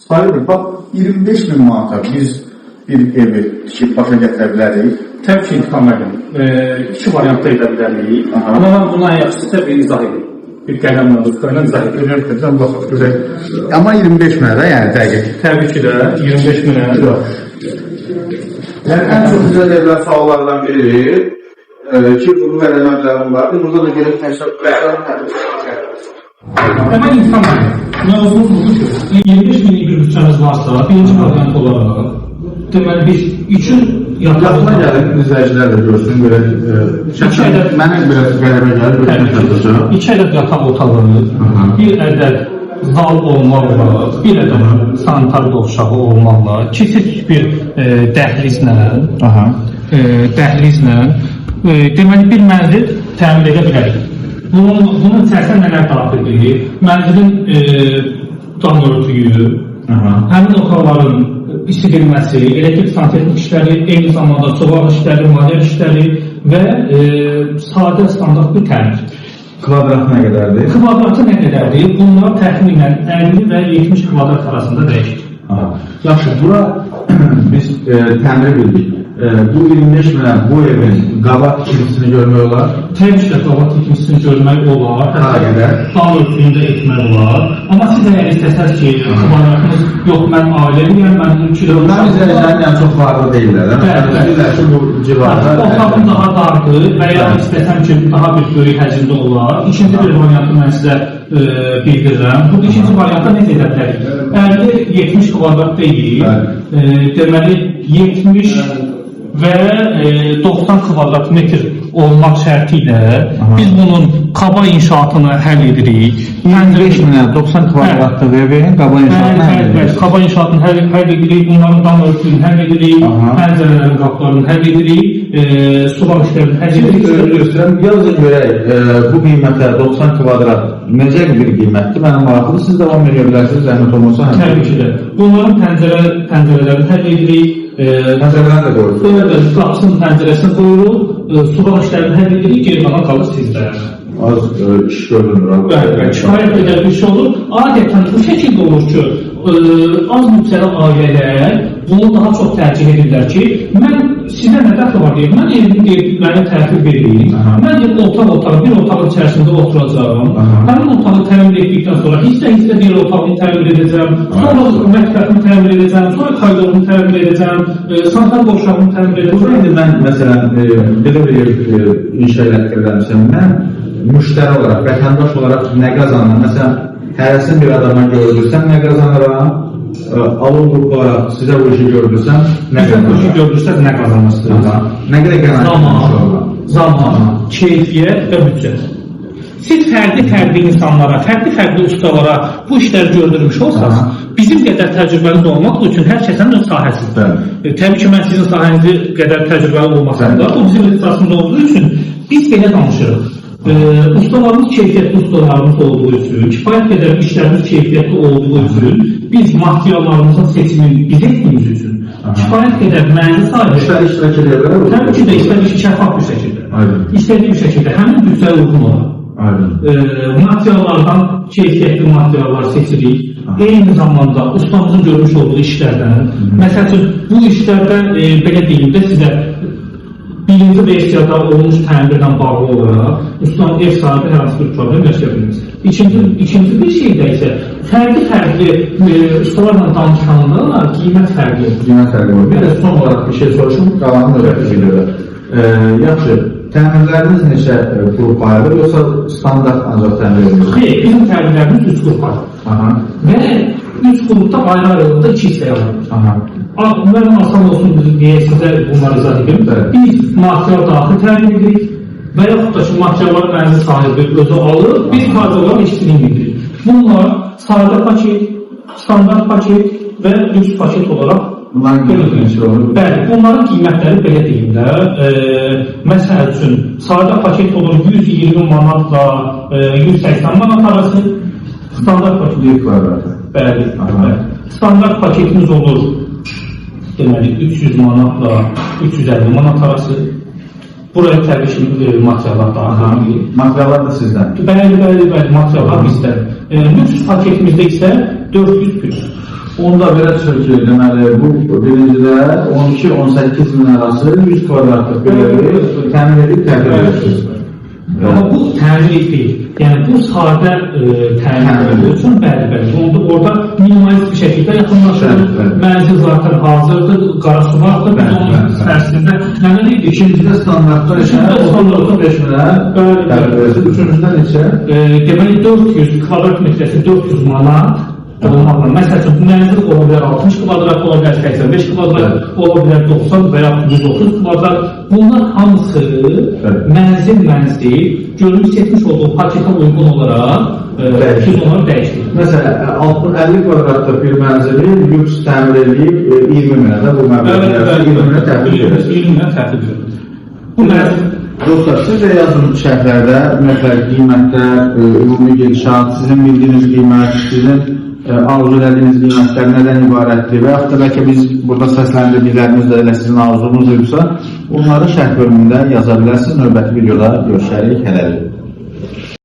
Sayılır, bax 25.000 manata biz bir evi tikib başa gətirə bilərik. Təbii ki, İntiqam müəllim, iki variantda edə bilərik. Amma mən buna yaxşısı bir izah edeyim. Bir qələmlə, rüzgarla izah edeyim. Amma 25 minə də, yəni dəqiq. Təbii ki də 25 minə. Yəni ən çox güzel evlər sağlardan biri ki, bunu verənlərlərim var. Burada da gəlib təşəkkürlər. Hemen İntiqam müəllim, mövzumuz budur ki, 25 minlik bir bütçəmiz varsa, birinci variant olaraq, deməli biz üçün Yaxına gəlib izləyicilər də görsün, belə mənə biraz qələbə gəlir, İki ədəd yataq otağı, bir ədəd zal olmaqla, bir ədəd sanitar dovşağı olmaqla, kiçik bir dəhlizlə, deməli bir mənzil təmin edə bilərik. Bunun içərisində nələr daxildir? Mənzilin dam örtüyü, həmin otaqların isidilməsi, elektrik santexnik işləri, eyni zamanda soğaq işləri, maliyyə işləri və sadə standart bir təmir. Kvadratı nə qədərdir? Kvadratı nə qədərdir? Bunlar təxminən 50 və 70 kvadrat arasında dəyişir. Yaxşı, bura biz təmir bildik. Bu 25 minə bu evin qabaq ikincisini görmək olar? Təbii ki, qabaq ikincisini görmək olar. Dam örtüyündə etmək olar. Amma siz əgər istəsəz ki, kvadratınız yox, mən ailəliyəm, mən mümkün mən izləyicilərin yəni çox varlı deyirlər. Deyirlər ki, bu civarda otağım daha dardır və ya istəsəm ki, daha bir böyük həcmdə olar. İkinci bir variantı mən sizə bildirirəm. Bu ikinci variantda necə edə bilərik? 50-70 kvadrat deyil, deməli 70 və 90 kvadrat metr olmaq şərti ilə biz bunun qaba inşaatını həll edirik. 25 minə 90 kvadratlıq evin qaba inşaatını həll edirik. Qaba inşaatını həll edirik, bunların dam örtüyünü həll edirik, pəncərələrin qapılarını həll edirik, sular işlərini həll edirik. Yazın görək, bu qiymətə 90 kvadrat necə bir qiymətdir? Mənim maraqlı, siz davam edə bilərsiniz, zəhmət olmasa. Təbii ki də. Bunların pəncərələrini həll edirik. Pəncərələr də qoyulur. Qapısının pəncərəsini qoyuruq, sular işlərini həll edirik, geri qalan qalır sizdə. Az iş görünür. Kifayət qədər bir şey olur. Adətən bu şəkildə olur ki, az mübtəla ailələr bunu daha çox tərcih edirlər ki, mən sizə nə dəxli var deyim, mən evimləri tərtib vereyim, mən bir otaq, bir otağın içərisində oturacağım, həmin otağı təmin etdikdən sonra hissə bir otağını təmin edəcəm, sonra mətbəxini təmin edəcəm, sonra koridorunu təmin edəcəm, sanitar dovşağını təmin edəcəm. İndi mən, məsələn, belə bir inşa elətdirirəmsə, mən müştəri olaraq, vətəndaş olaraq nə qazanıram? Məsələn, hərəsini bir adama gördürsəm, nə qazanıram? Alın qrup olaraq sizə bu işi gördürsəm, nə qazanırsınız? Nə qədər qazanırsınız? Zaman, keyfiyyət və büdcə. Siz fərqli insanlara, fərqli ustalara bu işləri gördürmüş olsanız, bizim qədər təcrübəniz olmaq üçün hər kəsin öz sahəsidir. Təbii ki, mən sizin sahənizdə qədər təcrübəli olmasam da, bu bizim ixtisasımız olduğu üçün biz belə danışırıq. Ustalarımız keyfiyyətli ustalarımız olduğu üçün, kifayət qədər işlərimiz keyfiyyətli olduğu üçün, biz materiallarımızın seçimini biz etdiyimiz üçün, kifayət qədər mənzil sahibi iştirak edirlər. Təbii ki də istədiyi şəffaf bir şəkildə, istədiyi bir şəkildə həmin büdcəyə uyğun olar. Materiallardan keyfiyyətli materiallar seçirik. Eyni zamanda ustamızın görmüş olduğu işlərdən, məsəl üçün bu işlərdə belə deyim də sizə birinci versiyada olmuş təmirdən bağlı olaraq ustanın ev sahibi hər hansı bir problem yaşaya bilməz. İkinci bir şeydə isə fərqli ustalarla danışanda qiymət fərqli olur. Bir də son olaraq bir şey soruşum, qalanını öyrətəcəklər. Yaxşı, təmirləriniz neçə qrup ayrılır, yoxsa standart ancaq təmir edilir? Xeyr, bizim təmirlərimiz 3 qrup ayrılır. Və 3 qrupda ayrı-ayrılıqda 2 hissəyə ayrılır. Mən asan olsun deyə sizə bunları izah edim. Biz material daxil təmin edirik və yaxud da ki, materiallar mənzil sahibi özü alır, biz koridorların işçiliğini edirik. Bunlar sadə paket, standart paket və lüks paket olaraq Bəli, bunların qiymətləri belə deyirlər. Məsəl üçün, sadə paket olur 120 manatla 180 manat arası. Standart paket Bəli, standart paketimiz olur deməli 300 manatla 350 manat arası. Buraya təbii ki, materiallar daxil. Materiallar da sizdən? Bəli, materiallar bizdən. Lüks paketimizdə isə 400 plus. Onda belə çıxır ki, deməli, bu birincidə 12-18 min arası 100 kvadratlıq bir evi təmin edib təhvil edirsiniz. Amma bu təmin deyil. Yəni bu sadə təmin üçün bəli. Orada minimalist bir şəkildə yaxınlaşır. Mənzil zaten hazırdır, qarası vardır. Biz onun içərisində təmin İkincidə standartda isə 35 minə təhvil edirsiniz. Üçüncüdə neçə? Deməli 400 kvadrat metrəsi 400 manat olmaqla. Məsəl üçün, bu mənzil ola bilər 60 kvadrat, ola bilər 85 kvadrat, ola bilər 90 və ya 130 kvadrat. Bunlar hamısı mənzil görülmüş etmiş olduğu paketə uyğun olaraq biz onları dəyişdik. Məsələn, 50 kvadratlıq bir mənzili lüks təmir edib 20 minə də bu məbləğdə 20 minə təhvil edirsiniz. 20 minə təhvil edirsiniz. Bu mənzil Dostlar, siz də yazın şərhlərdə ümumiyyətlə qiymətlər, ümumi gedişat, sizin bildiyiniz qiymət, sizin arzu edədiyiniz qiymətlər nədən ibarətdir və yaxud da bəlkə biz burada səsləndirdiklərimiz də elə sizin arzunuz yoxsa onları şərh bölümündə yaza bilərsiniz. Növbəti videoda görüşərik. Hələlik.